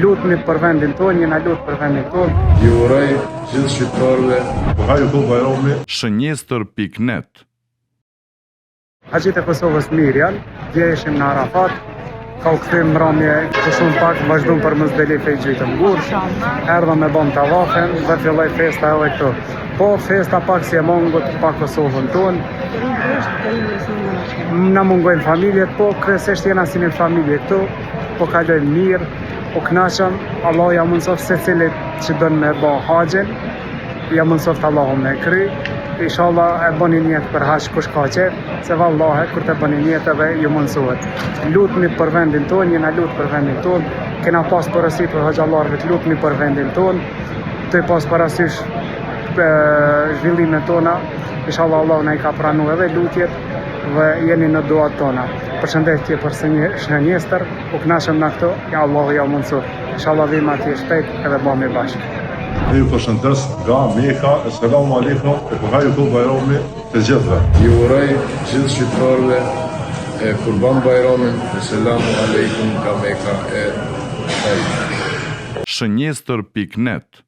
Lutni për vendin tonë, jena lutë për vendin tonë. Ju uroj gjithë shqiptarëve Kurban Bajrami. Shënjestër.net. Haxhit e Kosovës mirë janë, dje ishim në Arafat, ka u kthim mbrëmje të shumë pak, vazhdojmë për Muzdeli fej gjytëm Gursh, erdhëm me bom tavafën dhe filloi festa edhe këtu. Po festa pak si e mungut pa Kosovën tonë. Na mungojnë familjet, po kryesisht jena si një familje këtu, po kalojmë mirë, po kënaqëm, Allah ja mundsoft secilit që don me bë haxhin, ja mundsoft Allahu me kry. Inshallah e bëni niyet për hax kush ka qef, se vallahi kur të bëni niyet edhe ju mundsohet. Lutni për vendin tonë, jena lutë për vendin tonë, kena pas porosi për hoxhallarëve të lutni për vendin tonë, të pas parasysh zhvillimet tona. Inshallah Allah na i ka pranuar edhe lutjet dhe jeni në duat tona. Përshëndetje për Shënjestër, u kënaqem na këto, ja Allahu ja mundsohet. Inshallah vim atje shpejt edhe bëhemi bashkë. Ne ju përshëndes nga Meka, Selamu Aleikum, e Kurban Bajrami të gjithëve. Ju uroj gjithë shqiptarëve Kurban Bajramin, Selamu Aleikum nga Meka e Shënjestër.net.